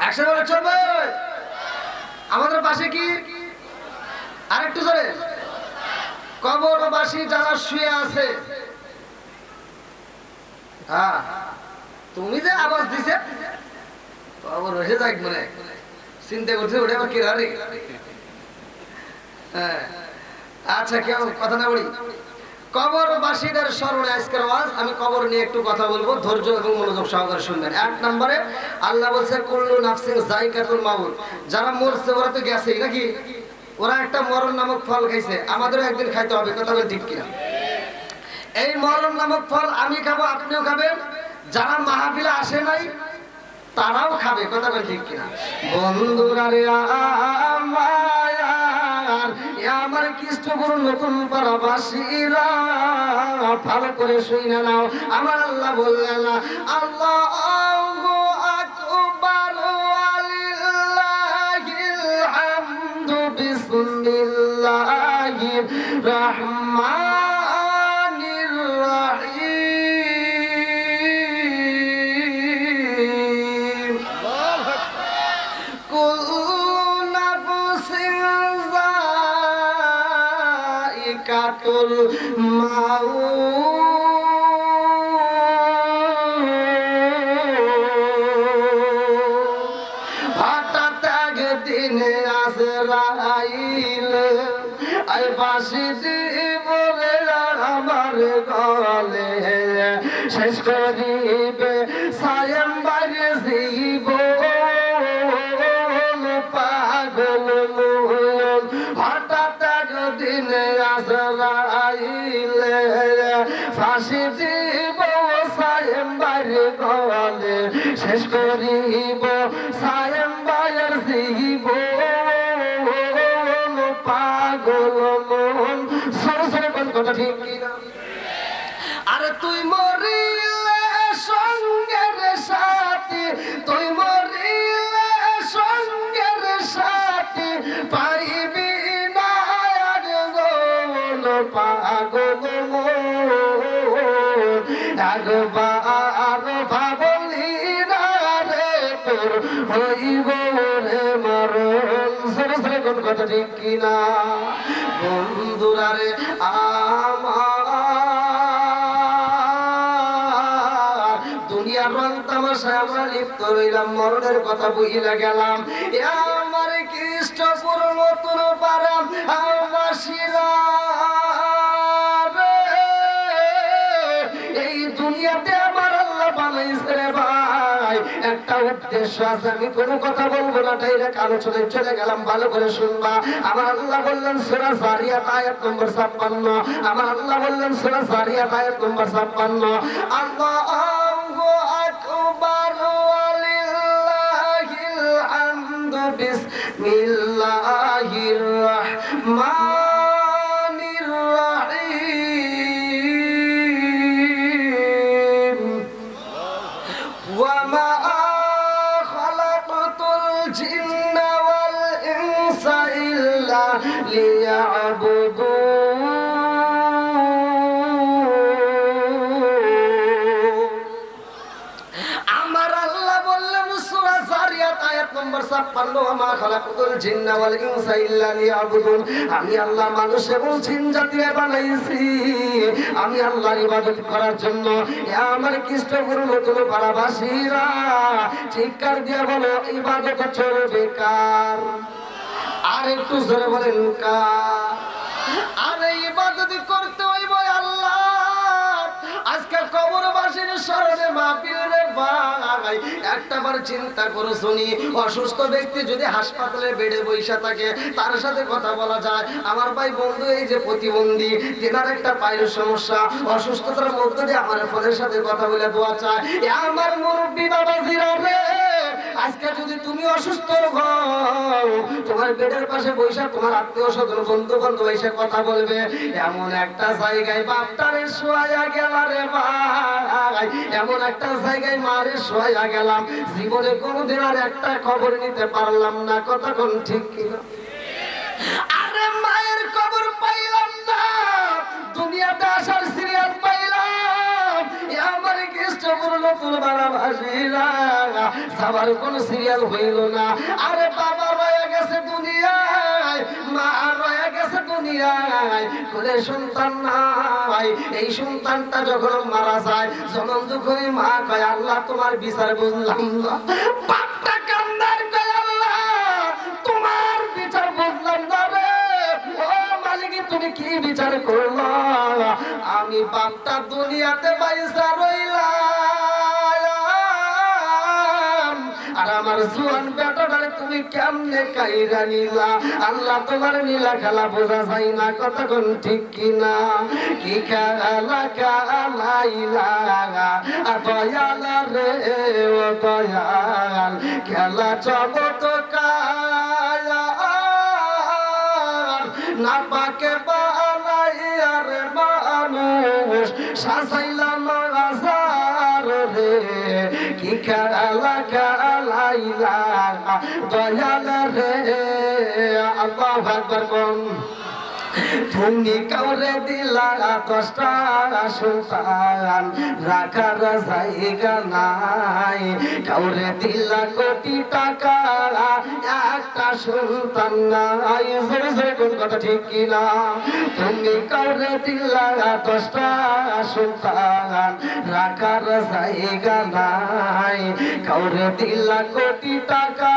একসাথে বলে চলবে। আমাদের পাশে কি আরেকটু জোরে, কবরবাসী যারা শুয়ে আছে। হ্যাঁ, তুমি যে আওয়াজ দিছে কবর হয়ে যাক মনে চিন্তা করছে ওটা আবার কি রে। হ্যাঁ, আচ্ছা কেউ কথা না বলি। কবরবাসীদের স্মরণে আজকের ওয়াজ। আমি কবর নিয়ে একটু কথা বলবো, ধৈর্য এবং মনোযোগ সহকারে শুনবেন। এক নম্বরে আল্লাহ বলছে কুল্লু নাফসিন যায়কাতুল মাউত। যারা মরছে ওরা তো গেছেই নাকি, ওরা একটা মরণ নামক ফল খাইছে, আমাদেরও একদিন খাইতে হবে, কথা বল ঠিক কিনা? এই মরণ নামক ফল আমি খাবো, আপনিও খাবেন, যারা মাহফিলে আসে নাই তারাও খাবে, কথা বল ঠিক কিনা? বন্ধুরা রে আমার কৃষ্ণগুরু নতুন পাড়াবাসীরা ভালো করে শুনে নাও। আমার আল্লাহ বললেন আল্লাহু আকবার ওয়ালিল্লাহিল হামদু বিসমিল্লাহির রহমানির রহিম। কাতুল হঠাৎ একদিন আজরাইল আই বাঁশি বলে আমার গলে শেষ করিবে সায়েম বাড়ি জীব পাগল মুয়ন। হঠাৎ একদিন আজরাইলে ফাঁসি দিব সায়েম বাড়ি গলে শেষ করিব সায়েম বাড়ির জীব পাগল মন। সরে সরে কোন কথা ঠিক কিনা? আরে তুই মরিলে সঙ্গের সাথী, তুই মরিলে সঙ্গের সাথী পাইবি না আর গোল পাগল মন। একবার ভাবলি না রে তোর হইব রে মরণ। সরে সরে কোন কথা ঠিক কিনা? বন্ধুরা রে আমার দুনিয়ার রং তামাশায় আমরা লিপ্ত রইলাম, মরণের কথা বুঝিলা গেলাম। আমার কৃষ্ণপুর নতুন পাড়া বাসীরা এই দুনিয়াতে আমার আল্লাহ বানাইছে রে ভাই, একটা উদ্দেশ্য আছে। আমি কোনো কথা বলবো না, ডাইরেক্ট আলোচনায় চলে গেলাম, ভালো করে শুনবা। আমার আল্লাহ বললেন সূরা যারিয়াত আয়াত নম্বর 56। আমার আল্লাহ বললেন সূরা যারিয়াত আয়াত নম্বর 56, আল্লাহু আকবার ওয়ালিল্লাহিল হামদু বিসমিল্লাহির রহমানির রহিম। ওয়া মা খালাকতুল জিন্না ওয়াল ইনসা ইল্লা লিয়াবুদুন। আমার আল্লাহ বললেন সূরা যারিয়াত আয়াত নম্বর 56, ওয়া মা খালাকতুল জিন্না ওয়াল ইনসা ইল্লা লিয়াবুদুন। আমি আল্লাহ মানুষ এবং জিন জাতিকে বানাইছি আমি আল্লাহর ইবাদত করার জন্য। আমার কৃষ্ণগুরু নতুন পাড়াবাসীরা চিৎকার দিয়ে বলো ইবাদত চলবে কার? আর একটু জোরে বলেন কার? আরে ইবাদত করতে হইব আল্লাহ। আজকে কবরবাসীর স্মরণে মাহফিল রে ভাই, একটাবার চিন্তা করো শুনি, অসুস্থ ব্যক্তি যদি হাসপাতালে বেডে বসে থাকে তার সাথে কথা বলা যায়। আমার ভাই বন্ধু এই যে প্রতিবন্ধী, তেনার একটা পায়ের সমস্যা, অসুস্থতার মধ্য দিয়ে আমার ফোনের সাথে কথা বলে দোয়া চায়। আমার মুরব্বী বাবাজিরা রে, আজকে যদি তুমি অসুস্থ হও, তোমার বেডের পাশে বসে তোমার আত্মীয় স্বজন বন্ধু বান্ধব এসে কথা বলবে, এমন একটা জায়গায় বাপটারে শোয়া গেল রে ভাই, এমন একটা জায়গায় মারে শোয়া গেলাম, জীবনে কোনোদিন আর একটা খবর নিতে পারলাম না, কথা কোন ঠিক কিনা? আরে মায়ের খবর পাইলাম না, দুনিয়াতে আসার সিরিয়াল পাইলাম। আমার কৃষ্ণপুর নতুন বানাবাসীরা সবার কোন সিরিয়াল হইল না। আরে বাবা রয়ে গেছে দুনিয়ায়, মা রয়ে গেছে দুনিয়ায়, কোলে সন্তান নাই। এই সন্তানটা যখন মারা যায়, জনম দুঃখী মা কয় আল্লাহ তোমার বিচার বুঝলাম না। বাপটা কান্দার কয় আল্লাহ তোমার বিচার বুঝলাম না রে। ও মালিক তুমি কি বিচার করলো? আমি বাপটা দুনিয়াতে বাইসা রইলাম, আর আমার জোয়ান বেটাটারে তুমি কেমনে কাইরা নিলা? আল্লাহ তোমার নীলা খেলা বোঝা যায় না, কথা কোন ঠিক কিনা? কি খেলা খেলাইলা দয়াল রে ও দয়াল, খেলা চমৎকার না পাকে বানাইয়া রে মানুষ সাজাইলাম আজার রে। কি খেলা খেলাইলা দয়াল রে। আল্লাহু আকবার কোন। তুমি কাউরে দিলা 10টা সন্তান, রাখার জায়গা নাই। কাউরে দিলা কোটি টাকা, একটা সন্তান নাই। জোরে জোরে কোন কথা ঠিক কিনা? তুমি কাউরে দিলা 10টা সন্তান, রাখার জায়গা নাই। কাউরে দিলা কোটি টাকা,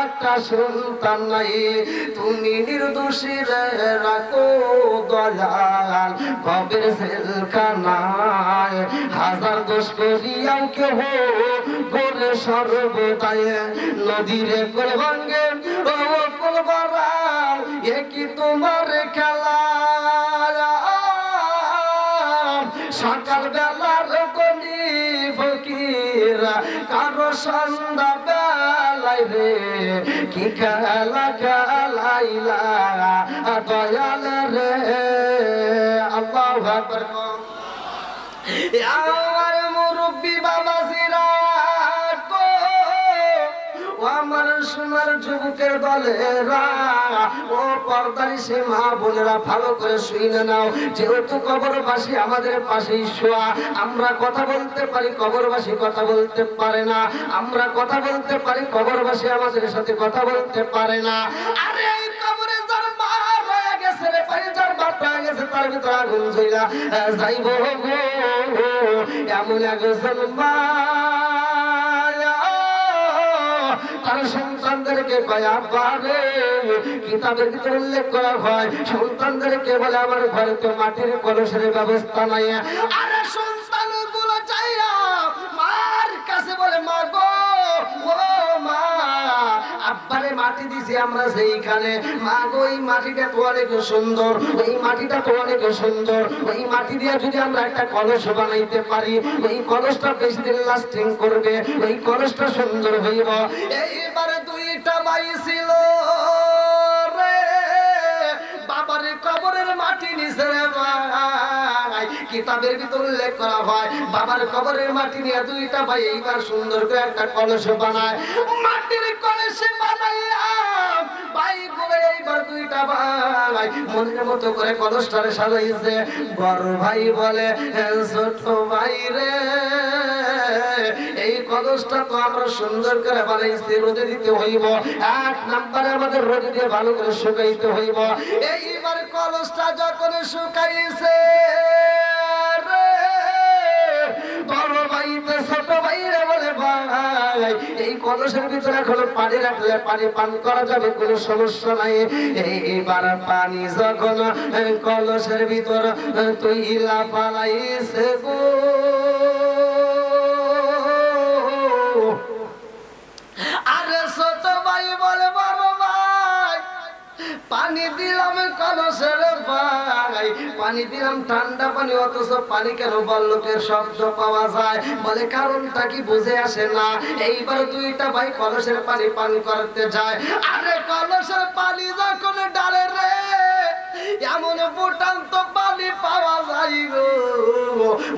একটা সন্তান নাই। তুমি নির্দোষী রাখো দয়াল কবের জেলখানায়, হাজার দোষ করিয়াও কেহ করে সর্বদায়। নদীরে কোল ভাঙ্গে ও কোল বাড়াও, এ কি তোমার খেলা? সকাল বেলার গনি ফকিরা কারো সন্ধ্যা বেলায় রে। কি খেলা খেলাইলা দয়াল রে। আল্লাহু আকবার। আমার মুরব্বি বাবাজিরা ও আমার সোনার যুবকের দলেরা, ও পর্দার সে মা বোনেরা ভালো করে শুনে নাও। যেহেতু কবরবাসী আমাদের পাশেই শোয়া, আমরা কথা বলতে পারি, কবরবাসী কথা বলতে পারে না। আমরা কথা বলতে পারি, কবরবাসী আমাদের সাথে কথা বলতে পারে না। আরে এই কবরে যার মা রয়ে গেছে রে, পায়ে যার বাপ রয়ে গেছে, তার ভিতরে আগুন জ্বলা যাইব গো। এমন একজন মা তার সন্তানদেরকে কয়া পারে, কিতাবের ভিতরে উল্লেখ করা হয় সন্তানদেরকে বলে আমার ঘরে তো মাটির কলসের ব্যবস্থা নাই। আরে সন্তানগুলো চাইয়া মার কাছে বলে মা গো ও মা, আব্বারে মাটি দিছি আমরা সেইখানে, মা গো এই মাটিটা তো অনেক সুন্দর, ওই মাটিটা তো অনেক সুন্দর, ওই মাটি দিয়ে যদি আমরা একটা কলস বানাইতে পারি, ওই কলসটা বেশি দিন লাস্টিং করবে, ওই কলসটা সুন্দর হইব। এইবারে দুইটা ভাই ছিল রে, বাবার কবরের মাটি নিচে রে ভাই। কিতাবের ভিতর উল্লেখ করা হয় বাবার কবরের মাটি নিয়ে দুইটা ভাই এইবার সুন্দর করে একটা কলস বানায়। মাটির কলস বানাইয়া ভাই গুলো এইবার দুইটা ভাই মনের মতো করে কলসটারে সাজাইছে। বড় ভাই বলে ছোট ভাই রে, এই কলসটা তো আমরা সুন্দর করে বানাইছি, রোদে দিতে হইব। 1 নম্বরে আমাদের রোদে দিয়ে ভালো করে শুকাইতে হইব। এইবার কলসটা যখন শুকাইছে রে, বড় ভাইতে ছোট ভাইরা বলে ভাই এই কলসের ভিতরে এখন পানি রাখলে পানি পান করা যাবে, কোনো সমস্যা নাই। এইবার পানি যখন কলসের ভিতর তুইলা পালাইছে গো, আরে ছোট ভাই বলে বড় ভাই পানি দিলাম কলসের ভাই, পানি দিলাম ঠান্ডা পানি, অথচ পানি কেন বল্লকের শব্দ পাওয়া যায়? বলে কারণটা কি বুঝে আসে না। এইবার দুইটা ভাই কলসের পানি পান করতে যায়। আরে কলসের পানি যখন ডালে রে, এমন ফুটান্ত পানি পাওয়া যায় গো।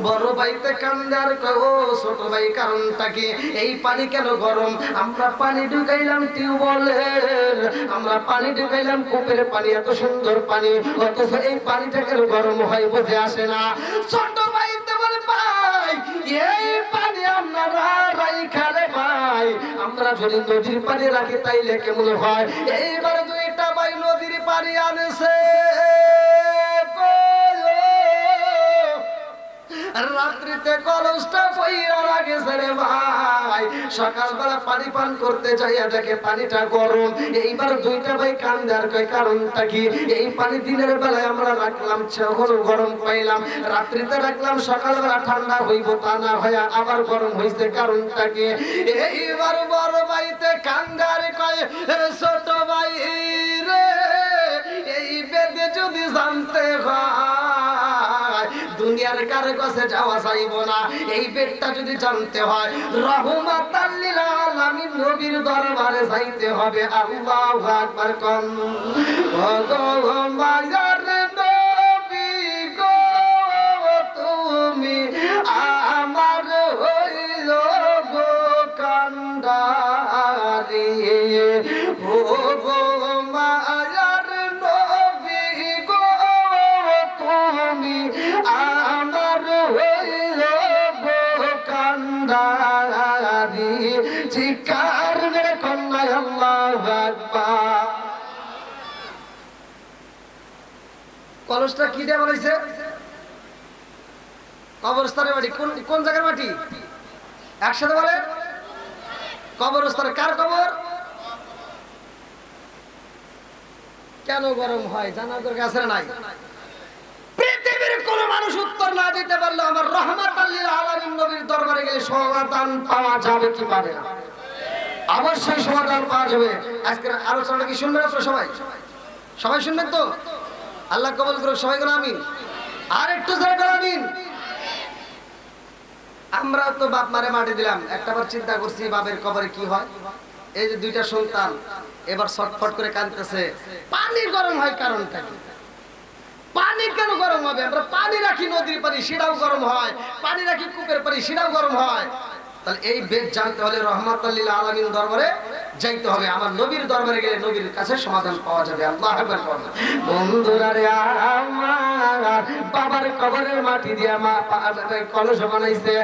বড় ভাইতে কান্দে আর কয় ও ছোট ভাই কারণটা কি? এই পানি কেন গরম? আমরা পানি ঢুকাইলাম টিউবওয়েলের, আমরা পানি ঢুকাইলাম কূপের পানি, এত সুন্দর পানি, অথচ এই পানিটা কেন গরম হয় বুঝে আসে না। ছোট ভাইতে বলে ভাই এই পানি আপনারা রাইখালে ভাই আমরা যদি নদীর পানি রাখি তাইলে কেমন হয়? এইবার দুইটা ভাই নদীর পানি আনেছে, রাত্রিতে কলসটা পইরা লাগেছে রে ভাই। সকালবেলা পানি পান করতে যাইয়া দেখে পানিটা গরম। এইবার দুইটা ভাই কান্দে আর কয় কারণটা কি? এই পানি দিনের বেলায় আমরা রাখলাম যখন গরম পাইলাম, রাত্রিতে রাখলাম সকালবেলা ঠান্ডা হইব, তা না হইয়া আবার গরম হইছে, কারণটা কি? এইবার বড় ভাইতে কান্দে আর কয় ছোট ভাই রে, এই বেদে যদি জানতে হয় দুনিয়ার কারো কাছে যাওয়া যাইব না। এই পেটটা যদি জানতে হয় রহমাতাল লিল আলামিন নবীর দরবারে যাইতে হবে। আল্লাহু আকবার কোন ও গো মায়ার নবী গো, তুমি আমার হইলো গো কান্ডারি, ও গো মায়ার নবী গো, তুমি আমার হইলো গো কান্ডারি। চিৎকার মেরে কন্যা আল্লাহু আকবার। কলসটা কি দিয়ে বলেছে? কবরস্থানের মাটি। কোন কোন জায়গার মাটি? একসাথে বলে কবরস্থানে। কার কবর? কেন গরম হয় জানার দরকার আছে না নাই? পৃথিবীর কোন মানুষ উত্তর না দিতে পারলে আমার রহমাতাল লিল আলামিন নবীর দরবারে গেলে সমাধান পাওয়া যাবে কি পাবে না? অবশ্যই সমাধান পাওয়া যাবে। আজকের আলোচনাটা কি শুনবেন আপনারা? সবাই সবাই শুনবেন তো? আল্লাহ কবুল করুন। সবাই বলুন আমিন। আর একটু জোরে বলুন আমিন। আমরা তো বাপ মারে মাটি দিলাম, একটাবার চিন্তা করছি বাপের কবরে কি হয়? এই যে দুইটা সন্তান এবার ছটফট করে কাঁদতেছে, পানি গরম হয় কারণটা কি? পানি কেন গরম হবে? আমরা পানি রাখি নদীর পানি, সেটাও গরম হয়। পানি রাখি কূপের পানি, সেটাও গরম হয়। তাহলে এই বেদ জানতে হলে রহমাতাল লিল আলামিন দরবারে যাইতে হবে। আমার নবীর দরবারে গেলে নবীর কাছে সমাধান পাওয়া যাবে। আল্লাহু আকবার। বন্ধুরা রে, আমার বাবার কবরের মাটি দিয়ে মা কলস বানাইছে।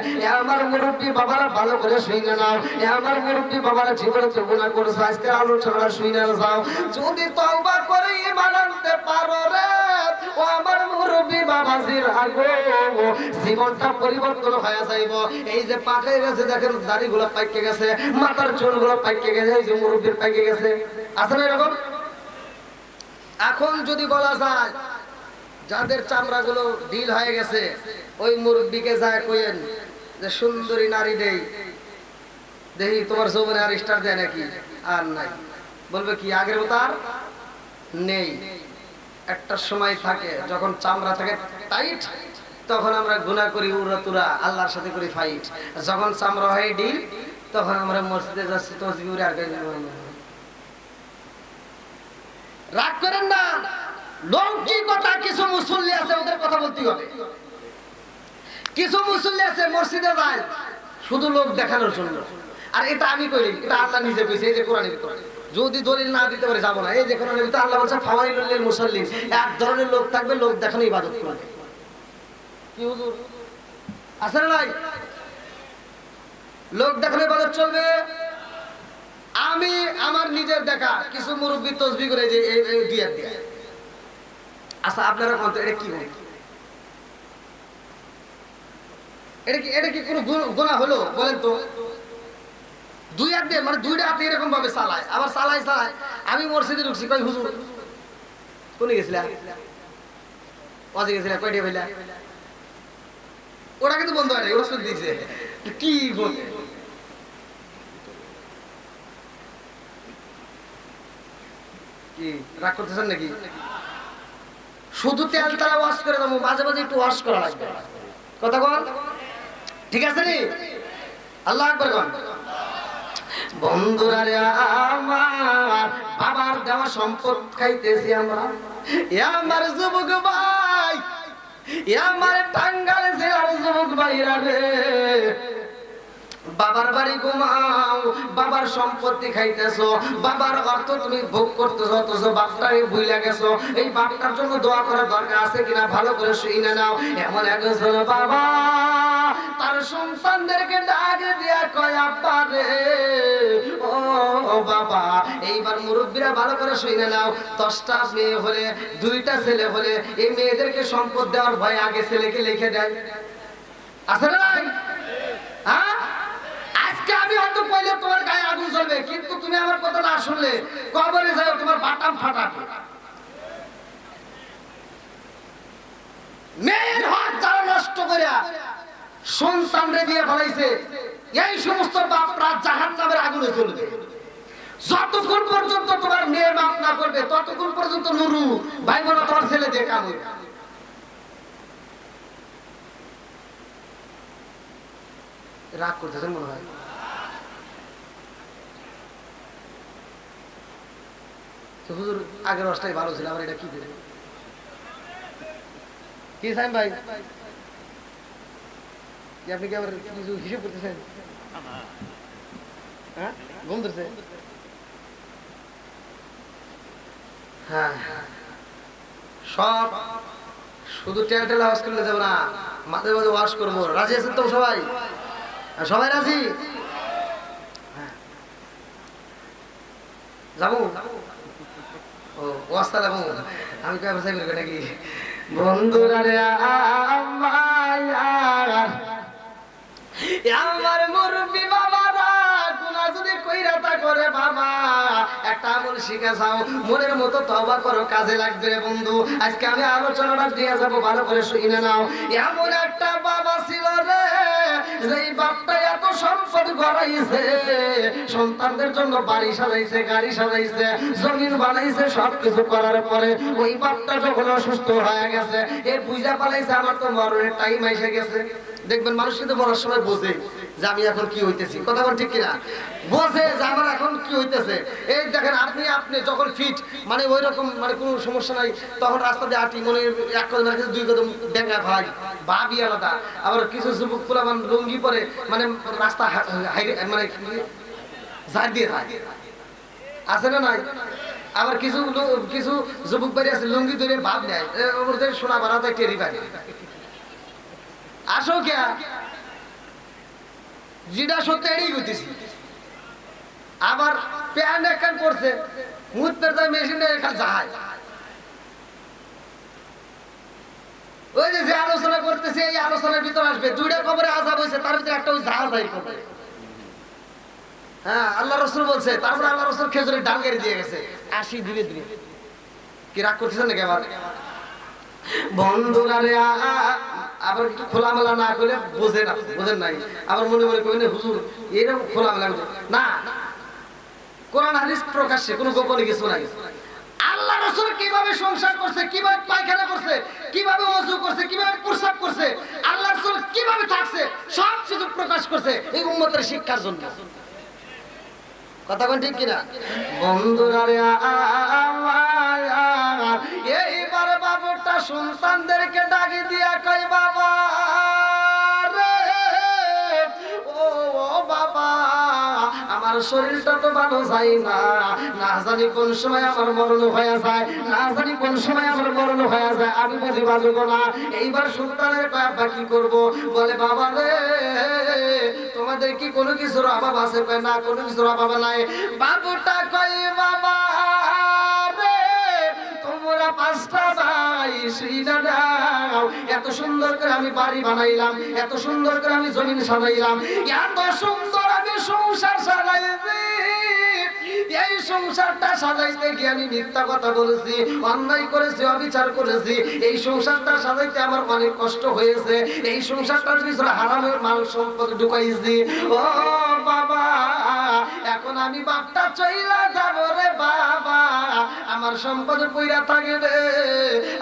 আমার মুরব্বী বাবারা ভালো করে শুনে নাও। আমার মুরব্বী বাবারা জীবনে তো গুনাহ করেছে, আজকে আলোচনা শুনে যাও। যদি তওবা করে ঈমান আনতে পারো রে, ও আমার মুরব্বী বাবাজির আগো জীবনটা পরিবর্তন হয়ে যাইব। এই যে পাকে গেছে দেখেন, দাড়িগুলো পাইকে গেছে, মাথার চুলগুলো পাইকে গেছে, এই যে মুরব্বীর পাইকে গেছে, আছে না এরকম? এখন যদি বলা যায় যাদের চামড়াগুলো ঢিল হয়ে গেছে, ওই মুরব্বীকে যায় কইেন যে সুন্দরী নারী দেই, দেখি তোমার যৌবনে আর স্টার দেয় নাকি? আর নাই। বলবে কি আগের মতো আর নেই। একটা সময় থাকে যখন চামড়া থাকে টাইট, তখন আমরা গুনাহ করি উড়াতুরা, আল্লাহর সাথে করি ফাইট। যখন চামড়া হয় ডিল, তখন আমরা মসজিদে যাচ্ছি তসবিহ আর রাগ করেন না। লৌকিকতা কিছু মুসল্লি আছে, ওদের কথা বলতে হবে। কিছু মুসল্লি আছে মসজিদে যায় শুধু লোক দেখানোর জন্য। আর এটা আমি করি, এটা আল্লাহ নিজে কইছে। এই যে কোরআনের ভিতরে যদি দলিল না দিতে পারে যাবো না। এই যে কোরআনের ভিতরে আল্লাহ বলছে ফাওয়াইলুল লিল মুসাল্লিন, এক ধরনের লোক থাকবে লোক দেখানো ইবাদত করবে। কি হুজুর আছে না নাই? লোক দেখানো ইবাদত চলবে। আমি আমার নিজের দেখা কিছু মুরব্বি তসবিহ করে যে এই দিয়া দিয়া। আচ্ছা আপনারা কোন এটা কি বলেন? এটা কি কোনো গুনাহ হলো বলেন তো? দুই হাত দিয়ে মানে দুইটা হাতে এরকম ভাবে চালায়, আবার চালায়। আমি মসজিদে ঢুকছি, কই হুজুর কোনে গেছিলা? ওয়াজে গেছিলা? কয়টা হইলা? ওরা কিন্তু বন্ধ হয় না, ওষুধ দিয়েছে। কি বলে কি রাগ করতেছেন নাকি? শুধু তেল তারা ওয়াশ করে দেবো, মাঝে মাঝে একটু ওয়াশ করা লাগবে। কথা বল, ঠিক আছে নি? আল্লাহ আকবার বল। বন্ধুরা রে, আমার বাবার দেওয়া সম্পদ খাইতেছি আমরা। আমার যুবক ভাই, আমার টাঙ্গাইল জেলার যুবক ভাইরা রে, বাবার বাড়ি ঘুমাও, বাবার সম্পত্তি খাইতেছো, বাবার অর্থ তুমি ভোগ করতেছো, অথচ বাপটারে ভুইলা গেছো। এই বাপটার জন্য দোয়া করার দরকার আছে কিনা ভালো করে শুনে নাও। এমন একজন বাবা তার সন্তানদেরকে ডাক দিয়া কয় আব্বা রে ও বাবা, এইবার মুরব্বীরা ভালো করে শুনে নাও, 10টা মেয়ে হলে 2টা ছেলে হলে এই মেয়েদেরকে সম্পদ দেওয়ার ভয় আগে ছেলেকে লিখে দেয়, আছে না নাই? হ্যাঁ, আজকে আমি হয়তো কইলে তোমার গায়ে আগুন জ্বলবে, কিন্তু তুমি আমার কথা না শুনলে কবরে যাও তোমার বাটাম ফাটাবে। মেয়ের হক যারা নষ্ট করে সন্তানরে দিয়ে ফেলাইছে, এই সমস্ত বাপরা জাহান্নামের আগুনে জ্বলবে। যতক্ষণ পর্যন্ত তোমার মেয়ে মাপ না করবে ততক্ষণ পর্যন্ত নুরু ভাই বোন তোমার ছেলে দিয়ে কাম হইবে। রাগ করতেছেন মনে হয়? হুজুর আগের অবস্থায় ভালো ছিল, আমার এটা কি করে কি সাইম ভাই, আপনি কি আবার কিছু হিসেব করতেছেন? হ্যাঁ, ঘুম ধরছে? হ্যাঁ, সব শুধু টেল আওয়াজ করলে যাবো না, মাঝে মাঝে ওয়াশ করবো। রাজি আছেন তো সবাই? সবাই রাজি? যাবো? ও আসসালাম, আমি কয় ভাষায় বলবো নাকি? বন্ধুরা রে আমার মুরব্বী বাবারা গুনাহ যদি কইরা তা করে বাবা, একটা আমল শিখে যাও, মনের মতো তওবা করো, কাজে লাগবে রে বন্ধু। আজকে আমি আলোচনাটা দিয়ে যাব, ভালো করে শুনে নাও। এমন একটা বাবা ছিল রে, যেই বাপটা এত সম্পদ গড়াইছে, সন্তানদের জন্য বাড়ি সাজাইছে, গাড়ি সাজাইছে, জমিন বানাইছে, সবকিছু করার পরে ওই বাপটা যখন অসুস্থ হয়ে গেছে, এ বুঝা পালাইছে আমার তো মরণের টাইম এসে গেছে। দেখবেন মানুষ কিন্তু মরার সময় বোঝে যে আমি এখন কি হইতেছি, কথা বল ঠিক কিনা? বোঝে যে আমার এখন কি হইতেছে। এই দেখেন আপনি যখন ফিট মানে ওই রকম মানে কোনো সমস্যা নাই, তখন রাস্তা দিয়ে আটি মনে এক কদম রেখে 2 কদম ডেঙ্গা ভাই ভাবি আলাদা। আবার কিছু যুবক পুরা মানে লুঙ্গি পরে মানে রাস্তা মানে ঝাড় দিয়ে যায়, আছে না নাই? আবার কিছু যুবক বাড়ি আছে লুঙ্গি ধরে ভাব নেয়, ওদের শোনা বাড়াতে টেরি পায়। আসো কে জিডা সত্যি এড়িয়ে গেছি। আবার প্যান একখান করছে মুহূর্তের দাম মেশিন এখান যাহাই, ওই যে আলোচনা করতেছে এই আলোচনার ভিতর আসবে 2টা কবরে আযাব হইছে, তার ভিতরে একটা ওই জাহাজ আই করবে। হ্যাঁ, আল্লাহ রাসূল বলছে, তারপরে আল্লাহ রাসূল খেজুরের ডাল গেড়ে দিয়ে গেছে 80 ধীরে ধীরে। কি রাগ করতেছেন নাকি আবার? বন্ধুরা রে আবার একটু খোলামেলা না করলে বোঝেন নাই, আবার মনে মনে করেন হুজুর এরকম খোলামেলা না, কোরআন হাদিস প্রকাশ্যে কোনো গোপনে কিছু নাই। আল্লাহ রাসূল কিভাবে সংসার করছে, কিভাবে পায়খানা করছে, কিভাবে ওযু করছে, কিভাবে প্রস্রাব করছে, আল্লাহ রাসূল কিভাবে থাকছে, সব কিছু প্রকাশ করছে এই উম্মতের শিক্ষার জন্য। কথা কোন ঠিক কিনা? বন্ধুরা রে এইবার বাবুটা সন্তানদেরকে ডাকি দিয়া কই বাবা রে ও বাবা, আমার শরীরটা তো ভালো যায় না, না জানি কোন সময় আমার মরণ হয়ে যায়, না জানি কোন সময় আমার মরণ হয়ে যায়, আমি বুঝি বাঁচবো না। এইবার সন্তানের বাবা কি করব? বলে বাবা রে তোমাদের কি কোনো কিছুর অভাব আছে? না, কোনো কিছুর অভাব নাই। বাবুটা কই বাবা রে তোমরা 5টা ভাই শুইনা দাও, এত সুন্দর করে আমি বাড়ি বানাইলাম, এত সুন্দর করে আমি জমিন সাজাইলাম, এত সুন্দর আমি সংসার সাজাইছি, এই সংসারটা সাজাইতে গিয়ে আমি মিথ্যা কথা বলেছি, অন্যায় করেছি, অবিচার করেছি, এই সংসারটা সাজাইতে আমার অনেক কষ্ট হয়েছে, এই সংসারটার ভিতরে হারামের মাল সম্পদ ঢুকাইছি। ও বাবা এখন আমি বাপটা চইলা যাব রে বাবা, আমার সম্পদ কইরা থাকে রে,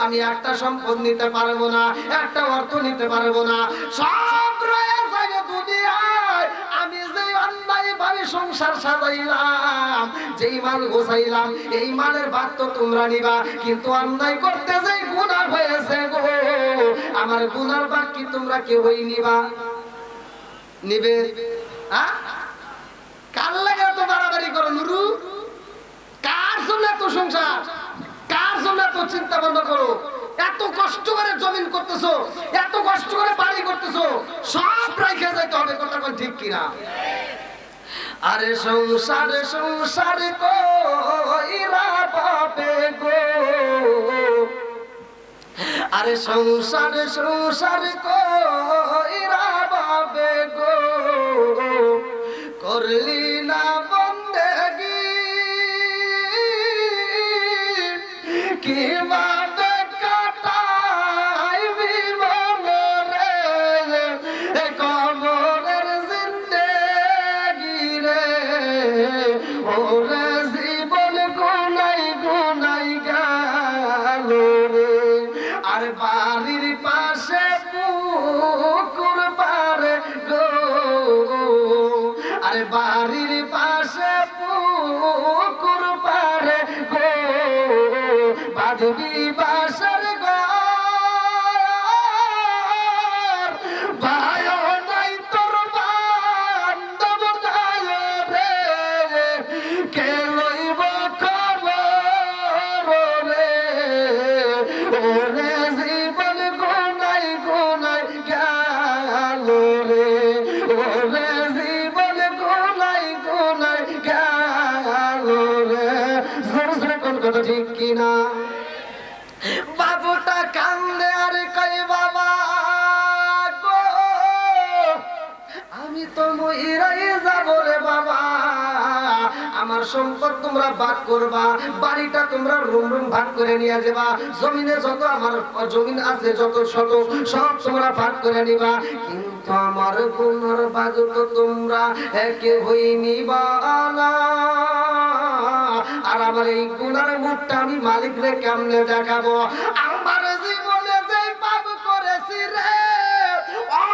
আমি একটা সম্পদ নিতে পারবো না, একটা অর্থ নিতে পারবো না, সব রয়ে যাবে দুনিয়ায়। আমি যে অন্যায় ভাবে সংসার সাজাইলাম, যেই মাল গোছাইলাম, এই মালের ভাগ তো তোমরা নিবা, কিন্তু অন্যায় করতে যে গুনাহ হয়েছে গো, আমার গুনার ভাগ কি তোমরা কেউই নিবা? নিবে? কার লাগে তো বাড়াবাড়ি করো নুরু? কার জন্য এত সংসার, কার জন্য এত চিন্তা বন্ধ করো? এত কষ্ট করে জমিন করতেছো, এত কষ্ট করে বাড়ি করতেছো, সব রাইখে যাইতে হবে, কথা কোন ঠিক কিনা? আরে সংসার সংসার কইরা পাবে গো, আরে সংসার সংসার কইরা পাবে গো, করলি না বন্দেগি কিভাবে কাটাইবি মনরে কবরের জিন্দেগি রে, ওরে জীবন গুনাই গুনাই গেল রে। আর বাড়ির পাশে পুকুর পারে গো, আরে বাড়ির পাশে পুকুর পারে গো, বাঁধবি বাসার ঘর, ভাইও নাই তোর বান্ধব নাই রে, কে লইব খবর রে, ওরে জীবন গুনাই গুনাই গেল রে, ওরে জীবন গুনাই গুনাই গেল রে। জোরে জোরে কোন কথা ঠিক কিনা? বাবুটা কান্দে আর কই বাবা গো, আমি তো মইরাই যাব রে বাবা, আমার সম্পদ তোমরা ভাগ করবা, বাড়িটা তোমরা রুম রুম ভাগ করে নিয়ে যাবা, জমিনে যত আমার জমিন আছে যত শত সব তোমরা ভাগ করে নিবা, কিন্তু আমার গুনার ভাগ তো তোমরা একে হই নিবা না। আর আমার এই গুনার মুখটা আমি মালিক রে কেমনে দেখাবো? আমার জীবনে যে পাপ করেছি রে, ও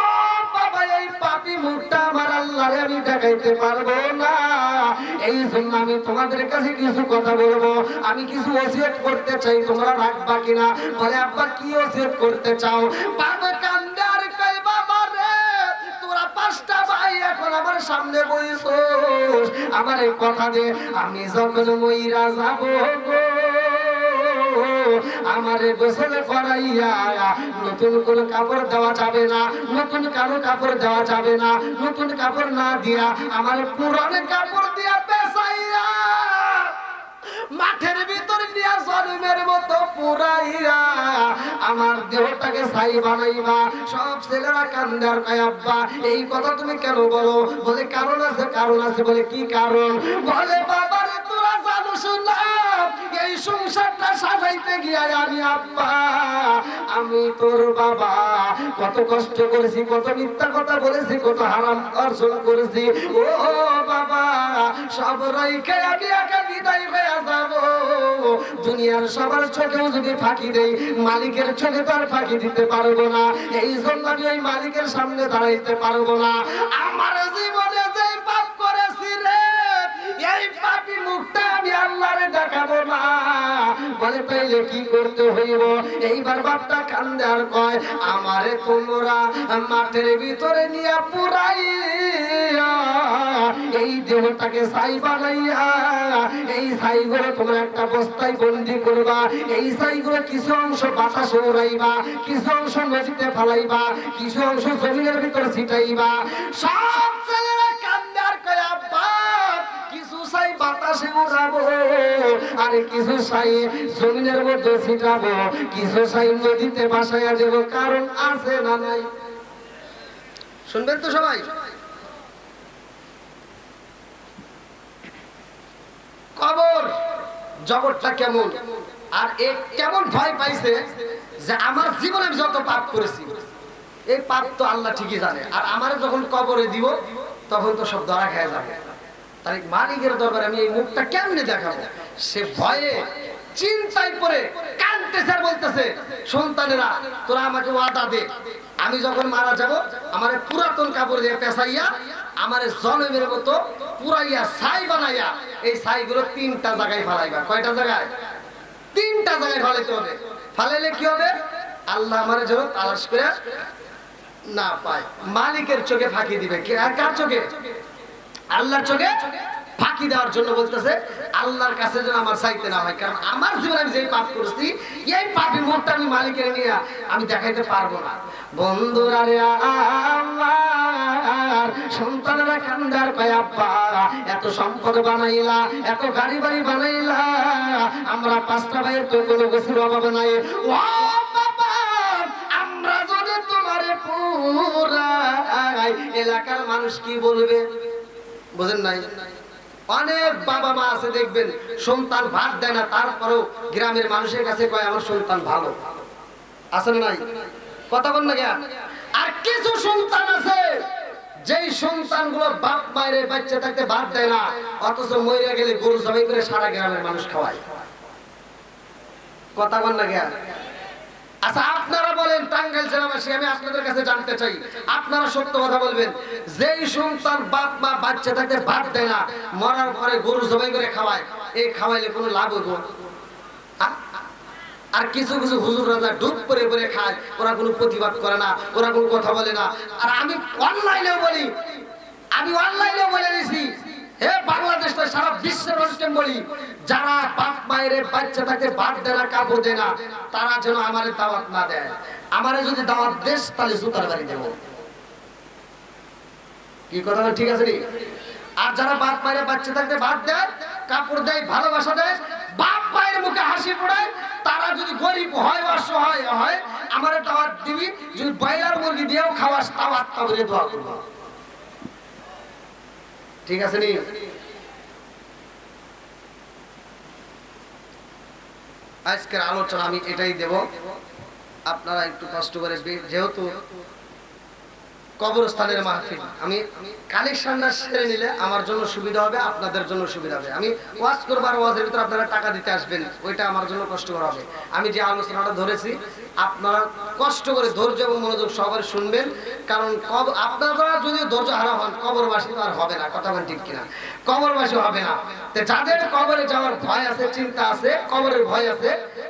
বাবা এই পাপী মুখটা আমার আল্লাহরে আমি দেখাইতে পারবো না। এই জন্য আমি তোমাদের কাছে কিছু কথা বলবো, আমি কিছু ওসিয়ত করতে চাই, তোমরা রাখবা কিনা? বলে আব্বা কি ওসিয়ত করতে চাও? বাবা কান্দে আর কই বাবা রে, তোরা পাঁচটা ভাই এখন আমার সামনে বইছস, আমার এই কথা দে, আমি যখন মইরা যাব গো, আমারে গোসল করাইয়া নতুন কোন কাপড় দেওয়া যাবে না, নতুন কারো কাপড় দেওয়া যাবে না, নতুন কাপড় না দিয়া আমার পুরান কাপড় দিয়া পেছাইয়া মাঠের ভিতর নিয়া জন্মের মতো পুরাইয়া আমার দেহটাকে ছাই বানাইবা। সব ছেলেরা কান্দে আর কয় আব্বা এই কথা তুমি কেন বলো? বলে কারণ আছে, কারণ আছে। বলে কি কারণ? বলে বাবারে তোরা জানোস না এই সংসারটা সাজাইতে গিয়া আমি আব্বা, আমি তোর বাবা কত কষ্ট করেছি, কত মিথ্যা কথা বলেছি, কত হারাম অর্জন করেছি। ও বাবা সব রাইখে আমি একা বিদায় হয়ে যাব। দুনিয়ার সবার চোখেও যদি ফাঁকি দেই, মালিকের চোখে তো আর ফাঁকি দিতে পারবো না। এই জন্য আমি ওই মালিকের সামনে দাঁড়াইতে পারবো না। আমার জীবনে যে পাপ করেছি রে, এই পাপী মুখটা আমি আল্লাহরে দেখাবো না। বলে তাইলে কি করতে হইব? এইবার বাপটা কান্দে আর কয় আমারে তোমরা মাঠের ভিতরে নিয়ে পুরাইয়া এই দেহটাকে ছাই বানাইয়া এই ছাইগুলো তোমরা একটা বস্তায় বন্দি করবা। এই ছাইগুলো কিছু অংশ বাতাসে উড়াইবা, কিছু অংশ নদীতে ফেলাইবা, কিছু অংশ জমিনের ভিতরে ছিটাইবা। সব ছেলেরা কান্দে আর কয় আব্বা কিছু ছাই বাতাসে উড়াবো, আর কিছু ছাই জমিনের মধ্যে ছিটাবো, কিছু ছাই নদীতে ভাসাইয়া দেবো। কারণ আছে না নাই? শুনবেন তো সবাই? কবর জগৎটা কেমন, আর এ কেমন ভয় পাইছে যে আমার জীবনে আমি যত পাপ করেছি এই পাপ তো আল্লাহ ঠিকই জানে, আর আমার যখন কবরে দিব তখন তো সব ধরা খেয়ে যাবে। তাই মালিকের দরবারে আমি এই মুখটা কেমনে দেখাবো? সে ভয়ে চিন্তায় পড়ে কাঁদতেছে আর বলতেছে সন্তানেরা তোরা আমাকে ওয়াদা দে, আমি যখন মারা যাব আমার পুরাতন কাপড় দিয়ে পেঁচাইয়া আমার জনমের মতো পুরাইয়া ছাই বানাইয়া এই ছাইগুলো 3টা জায়গায় ফালাইবা। কয়টা জায়গায়? 3টা জায়গায় ফালাইতে হবে। ফালাইলে কি হবে? আল্লাহ আমার যেন তালাশ করে না পায়, মালিকের চোখে ফাঁকি দিবে। কার চোখে? আল্লাহর চোখে ফাঁকি দেওয়ার জন্য বলতেছে আল্লাহর কাছে যেন আমার চাইতে না হয়, কারণ আমার জীবনে আমি যে পাপ করেছি এই পাপের মুখটা আমি মালিকের নিয়ে আমি দেখাইতে পারবো না। বন্ধুরা রে আমার সন্তানেরা কান্দার কয় আব্বা এত সম্পদ বানাইলা, এত গাড়ি বাড়ি বানাইলা, আমরা 5টা ভাইয়ের তো কোনো কিছুর অভাব নাই। ও বাবা আমরা যদি তোমারে পুরাই এলাকার মানুষ কি বলবে? বুঝেন নাই? অনেক বাবা মা আছে দেখবেন সন্তান ভাত দেয় না, তারপরেও গ্রামের মানুষের কাছে কয় আমার সন্তান ভালো। আছে না নাই? কথা বল না কেন? আর কিছু সন্তান আছে যেই সন্তানগুলো বাপ মায়ের বাচ্চা থাকতে ভাত দেয় না, অথচ মরে গেলে গরু জবাই করে সারা গ্রামের মানুষ খাওয়ায়। কথা বল না কেন? আচ্ছা আপনারা বলেন টাঙ্গাইল জেলাবাসী, আমি আপনাদের কাছে জানতে চাই, আপনারা সত্য কথা বলবেন, যেই সন্তান বাপ মা বাচ্চা থাকতে ভাত দেয় না, মরার পরে গরু জবাই করে খাওয়ায়, এই খাওয়াইলে কোনো লাভ হইব? আর কিছু কিছু হুজুর রাজা ডুব করে করে খায়, ওরা কোনো প্রতিবাদ করে না, ওরা কোনো কথা বলে না। আর আমি অনলাইনেও বলি, আমি অনলাইনেও বলে দিছি, হে বাংলাদেশ নয় সারা বিশ্বের মানুষকে বলি, যারা বাপ মায়ের বাচ্চা থাকে ভাত দেয় না, কাপড় দেয় না, তারা যেন আমার দাওয়াত না দেয়। আমারে যদি দাওয়াত দেশ তাহলে জুতার বাড়ি দেব। কি কথা ঠিক আছে নি? আর যারা বাপ মায়ের বাচ্চা থাকতে ভাত দেয়, কাপড় দেয়, ভালোবাসা দেয়, বাপ মায়ের মুখে হাসি ফোড়ায়, তারা যদি গরিব হয় অসহায় হয় আমারে দাওয়াত দিবি, যদি ব্রয়লার মুরগি দিয়েও খাওয়াস দাওয়াত তাবরে দোয়া করব। ঠিক আছে নি? আজকের আলোচনা আমি এটাই দেব, আপনারা একটু কষ্ট করে, যেহেতু কবরস্থানের মাহফিল, আমি কালেকশনটা সেরে নিলে আমার জন্য সুবিধা হবে, আপনাদের জন্য সুবিধা হবে। আমি ওয়াজ করবার ওয়াজের ভিতরে আপনারা টাকা দিতে আসবেন, ওইটা আমার জন্য কষ্টকর হবে। আমি যে আলোচনাটা ধরেছি আপনারা কষ্ট করে ধৈর্য এবং মনোযোগ সহকারে শুনবেন, কারণ আপনারা যদি ধৈর্য হারা হন কবরবাসী তো আর হবে না। কথা বলেন ঠিক কিনা? কবরবাসী হবে না। যাদের কবরে যাওয়ার ভয় আছে, চিন্তা আছে, কবরের ভয় আছে,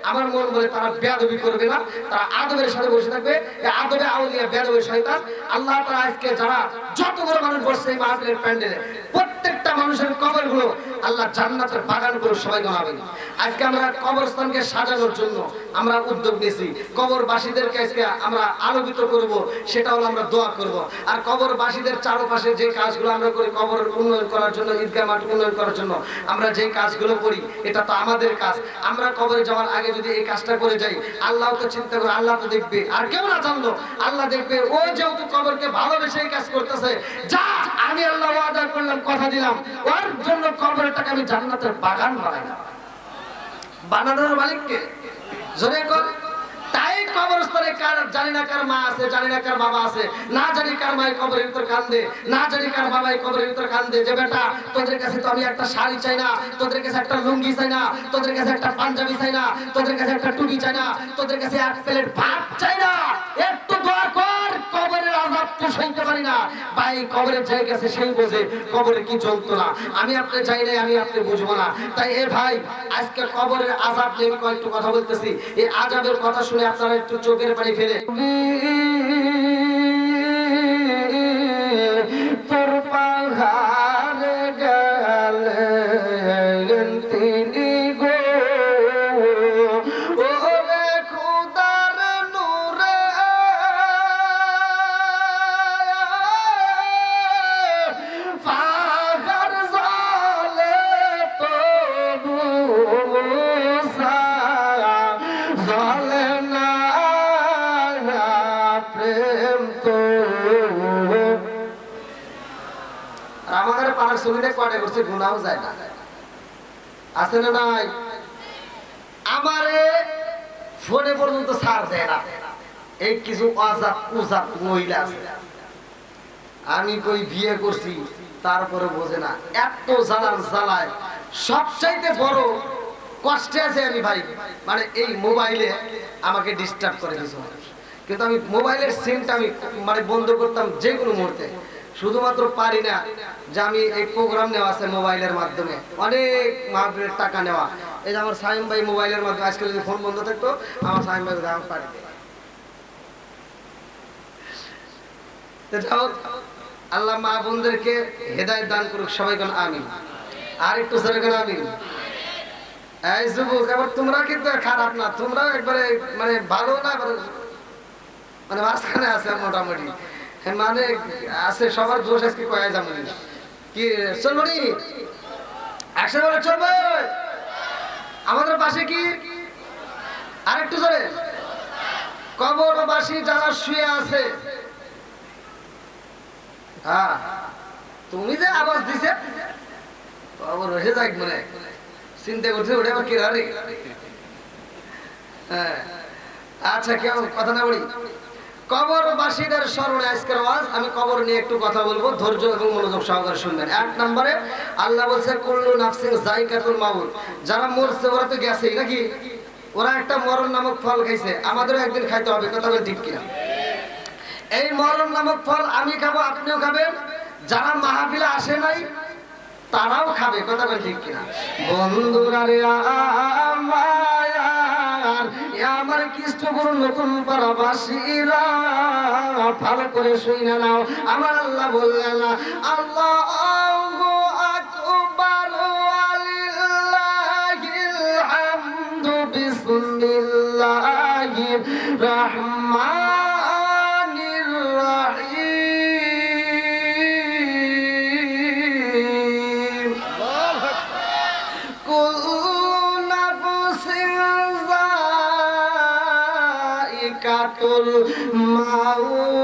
আমার মন বলে তারা বেয়াদবি করবে না, তারা আদবের সাথে বসে থাকবে। আদবে আউলিয়া বেয়াদবের শয়তান। আল্লাহ তাআলা আজকে যারা যতগুলো মানুষ বসছে এই মাহফিলের প্যান্ডেলে, প্রত্যেকটা মানুষের কবরগুলো আল্লাহ জান্নাতের বাগান করে সবাই বানাবেন। আজকে আমরা কবরস্থানকে সাজানোর জন্য আমরা উদ্যোগ নিয়েছি, কবরবাসীদেরকে আজকে আমরা আলোকিত করব, সেটা হলো আমরা দোয়া করব। আর কবরবাসীদের চারপাশে যে কাজগুলো আমরা করি, কবরের উন্নয়ন করার জন্য, ঈদগাহ মাঠ উন্নয়ন করার জন্য আমরা যে কাজগুলো করি, এটা তো আমাদের কাজ। আমরা কবরে যাওয়ার আগে যদি এই কাজটা করে যাই, আল্লাহ তো চিন্তা করে, আল্লাহ তো দেখবে, আর কেউ না জানলো আল্লাহ দেখবে। ও যেহেতু কবরকে ভালোবেসে এই কাজ করতেছে, যা আমি আল্লাহ ওয়াদা করলাম, কথা দিলাম, ওর জন্য কবরের টাকা আমি জান্নাতের বাগান বানাইলাম। বানানোর মালিককে জোরে কর। তাই কবরস্থানে কার জানি না কার মা আছে, জানি না কার বাবা আছে, না জানি কার মায়ের কবরের ভিতর কান্দে, না জানি কার বাবাই কবরের ভিতর কান্দে, যে বেটা তোদের কাছে তো আমি একটা শাড়ি চাই না, তোদের কাছে একটা লুঙ্গি চাই না, তোদের কাছে একটা পাঞ্জাবি চাই না, তোদের কাছে একটা টুপি চাই না, তোদের কাছে এক প্লেট ভাত চাই না, একটু দোয়া কর, কবরের আযাব তো সইতে পারি না। ভাই কবরের জায়গা গেছে সেই বোঝে কবরে কি যন্ত্রণা। আমি আপনি চাই নাই, আমি আপনি বুঝবো না। তাই এ ভাই আজকে কবরের আযাব নিয়ে কয়েকটু কথা বলতেছি। এই আযাবের কথা শুনে আপনারা একটু চোখের পানি ফেলে তোর পাহাড়ে গেলেন তিনি গো, ওরে খুদার নূরে পাহাড় জালে তবু জালে না প্রেম তো। আমাদের পাড়ার ছবিতে কয়টা করছে গুনাও যায় না, আছে না নাই? আমারে ফোনে পর্যন্ত ছাড় দেয় না, এই কিছু অজাত কুজাত মহিলা আছে, আমি কই বিয়ে করছি তারপরে বোঝে না, এত জ্বালার জ্বালায়। সবচাইতে বড় কষ্টে আছে আমি ভাই, মানে এই মোবাইলে আমাকে ডিস্টার্ব করে কিছু মানুষ, কিন্তু আমি মোবাইলের সিমটা আমি মানে বন্ধ করতাম যে কোনো মুহূর্তে। শুধুমাত্র পারি না যে আমি এই প্রোগ্রাম নেওয়া আছে মোবাইলের মাধ্যমে, অনেক মাহফিলের টাকা নেওয়া। এই যে আমার সাইম ভাই মোবাইলের মাধ্যমে, আজকে যদি ফোন বন্ধ থাকতো আমার সাইম ভাই আমার পারি। আল্লাহ মা বোনদেরকে হেদায়েত দান করুক, সবাই বলেন আমিন। আর একটু জোরে করে আমিন। এই যুবক, এবার তোমরা কিন্তু খারাপ না, তোমরাও একবারে মানে ভালো না, মানে মাঝখানে আছে মোটামুটি, মানে আছে সবার দোষ আজকে কয়া যাবে কি চলবো নি একসাথে বলে চলবে। আমাদের পাশে কি আরেকটু জোরে, কবরবাসী যারা শুয়ে আছে, হ্যাঁ তুমি যে আওয়াজ দিছে কবর হয়ে যাক মনে চিন্তা করছে ওটা আবার কেরা রে। হ্যাঁ আচ্ছা কেউ কথা না বলি, কবরবাসীদের স্মরণে আজকের ওয়াজ। আমি কবর নিয়ে একটু কথা বলবো, ধৈর্য এবং মনোযোগ সহকারে শুনবেন। এক নম্বরে আল্লাহ বলছে কুল্লু নাফসিন যায়কাতুল মাউত, যারা মরছে ওরা তো গেছেই নাকি, ওরা একটা মরণ নামক ফল খাইছে, আমাদেরও একদিন খাইতে হবে, কথা বলেন ঠিক কিনা? এই মরণ নামক ফল আমি খাবো, আপনিও খাবেন, যারা মাহফিলে আসে নাই তারাও খাবে, কথা বলেন ঠিক কিনা? বন্ধুরা রে আমার কৃষ্ণগুরু নতুন পাড়াবাসীরা ভালো করে শুনে নাও, আমার আল্লাহ বললেন না আল্লাহু আকবার ওয়ালিল্লাহিল হামদু বিসমিল্লাহির রাহমানির রাহিম। কুল্লু নাফসিন যায়কাতুল মাউত,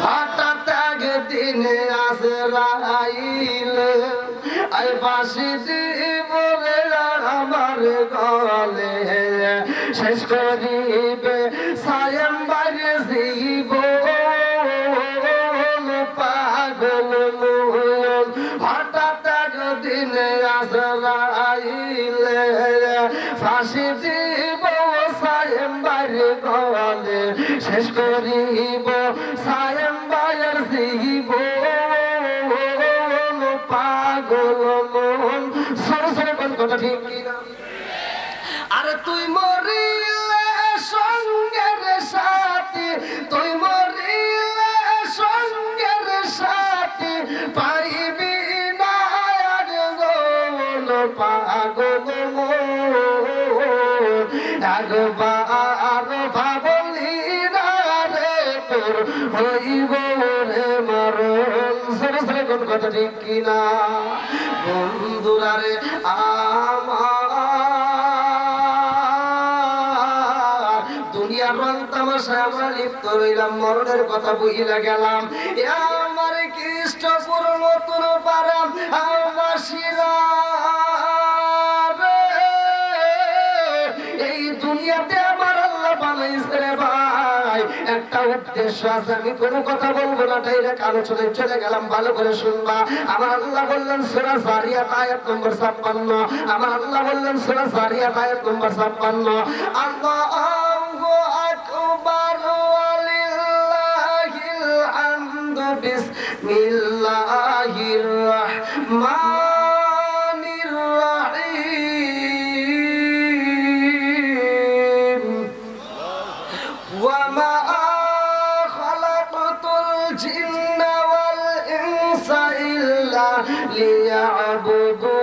হঠাৎ একদিন আজরাইল আই ফাঁসি দিবরে আমার গলে, শেষ করিবে সায়ম্বার জীবন পাগল মন। হঠাৎ একদিন আজরাইল ফাঁসি দিব সায়ম্বার গলে, শেষ করিব সায়ম্বার জীবন পাগল মন। সরসরে কোন কথা ঠিক কিনা? আরে তুই মরিলে সঙ্গের সাথী, তুই মরিলে সঙ্গের সাথী পাইবি না আর গোল পাগল মন। একবার ভাবলি না রে তোর হইব রে মরণ। সরসরে কোন কথা ঠিক কিনা? বন্ধুরা রে আমার দুনিয়ার রং তামাশায় আমরা লিপ্ত রইলাম, মরণের কথা বুঝিলা গেলাম। আমার কৃষ্ণপুর নতুন পাড়া বাসীরা এই দুনিয়াতে আমার আল্লাহ বানাইছে রে ভাই, একটা উদ্দেশ্য আছে। আমি কোনো কথা বলবো না, ডাইরেক্ট আলোচনায় চলে গেলাম, ভালো করে শুনবা। আমার আল্লাহ বললেন সূরা যারিয়াত আয়াত নম্বর 56, আমার আল্লাহ বললেন সূরা যারিয়াত আয়াত নম্বর 56, আল্লাহু আকবার ওয়ালিল্লাহিল হামদু বিসমিল্লাহির রাহমানির রাহিম। ওয়া মা খালাকতুল জিন্না ওয়াল ইনসা ইল্লা লিয়াবুদুন।